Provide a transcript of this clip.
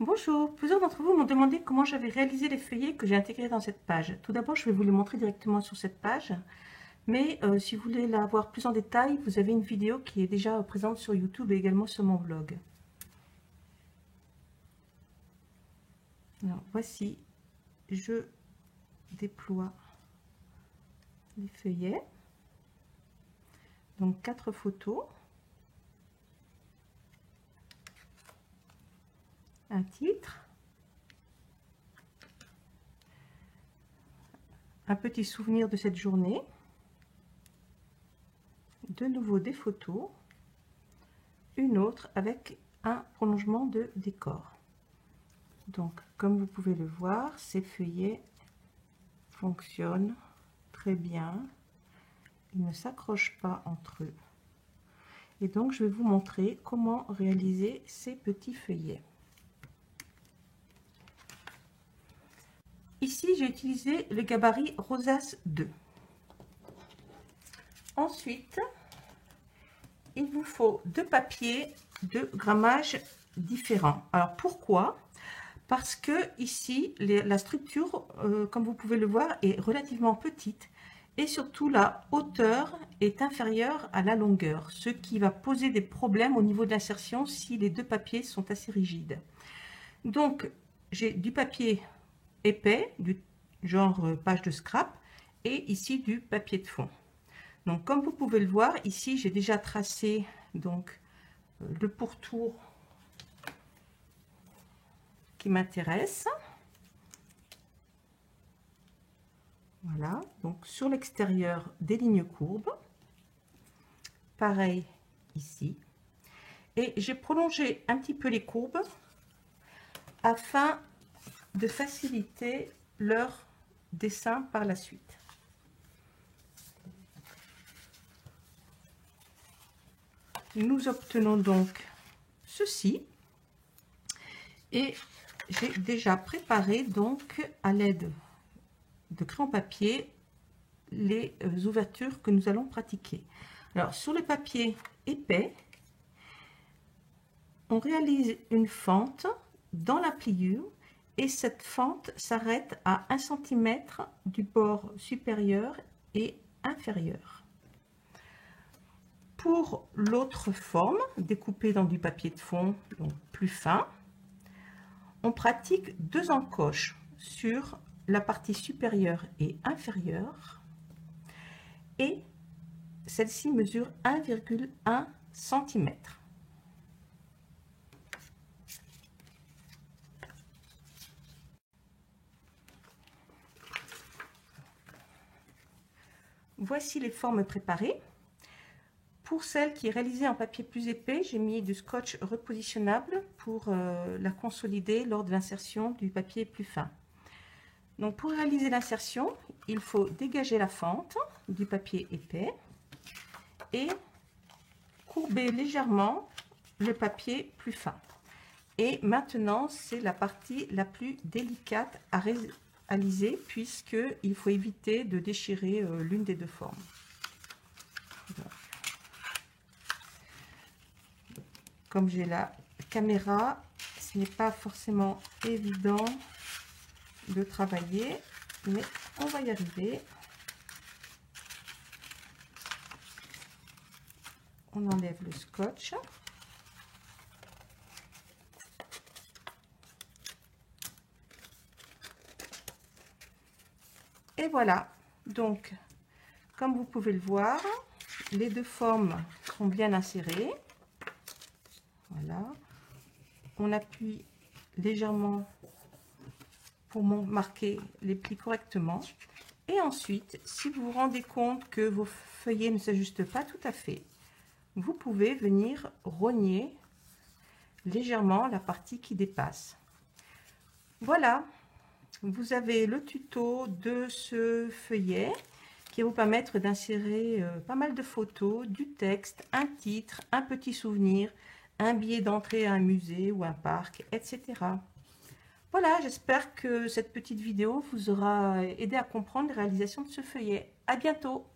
Bonjour, plusieurs d'entre vous m'ont demandé comment j'avais réalisé les feuillets que j'ai intégrés dans cette page. Tout d'abord, je vais vous les montrer directement sur cette page, mais si vous voulez la voir plus en détail, vous avez une vidéo qui est déjà présente sur YouTube et également sur mon blog. Alors, voici, je déploie les feuillets. Donc 4 photos, un titre, un petit souvenir de cette journée, de nouveau des photos, une autre avec un prolongement de décor. Donc comme vous pouvez le voir, ces feuillets fonctionnent très bien, ils ne s'accrochent pas entre eux. Et donc je vais vous montrer comment réaliser ces petits feuillets. Ici, j'ai utilisé le gabarit Rosace 2. Ensuite, il vous faut 2 papiers de grammage différents. Alors pourquoi? Parce que ici, la structure, comme vous pouvez le voir, est relativement petite et surtout la hauteur est inférieure à la longueur, ce qui va poser des problèmes au niveau de l'insertion si les 2 papiers sont assez rigides. Donc, j'ai du papier épais, du genre page de scrap, et ici du papier de fond. Donc comme vous pouvez le voir, ici j'ai déjà tracé donc le pourtour qui m'intéresse. Voilà, donc sur l'extérieur des lignes courbes, pareil ici, et j'ai prolongé un petit peu les courbes afin de faciliter leur dessin par la suite. Nous obtenons donc ceci et j'ai déjà préparé donc à l'aide de crayon papier les ouvertures que nous allons pratiquer. Alors sur le papier épais, on réalise une fente dans la pliure et cette fente s'arrête à 1 cm du bord supérieur et inférieur. Pour l'autre forme, découpée dans du papier de fond donc plus fin, on pratique 2 encoches sur la partie supérieure et inférieure et celle-ci mesure 1,1 cm. Voici les formes préparées. Pour celle qui est réalisée en papier plus épais, j'ai mis du scotch repositionnable pour la consolider lors de l'insertion du papier plus fin. Donc pour réaliser l'insertion, il faut dégager la fente du papier épais et courber légèrement le papier plus fin. Et maintenant, c'est la partie la plus délicate à réaliser puisqu'il faut éviter de déchirer l'une des 2 formes. Donc, comme j'ai la caméra, ce n'est pas forcément évident de travailler, mais on va y arriver. On enlève le scotch. Et voilà, donc comme vous pouvez le voir, les 2 formes sont bien insérées. Voilà, on appuie légèrement pour marquer les plis correctement. Et ensuite, si vous vous rendez compte que vos feuillets ne s'ajustent pas tout à fait, vous pouvez venir rogner légèrement la partie qui dépasse. Voilà, vous avez le tuto de ce feuillet qui va vous permettre d'insérer pas mal de photos, du texte, un titre, un petit souvenir, un billet d'entrée à un musée ou un parc, etc. Voilà, j'espère que cette petite vidéo vous aura aidé à comprendre la réalisation de ce feuillet. À bientôt!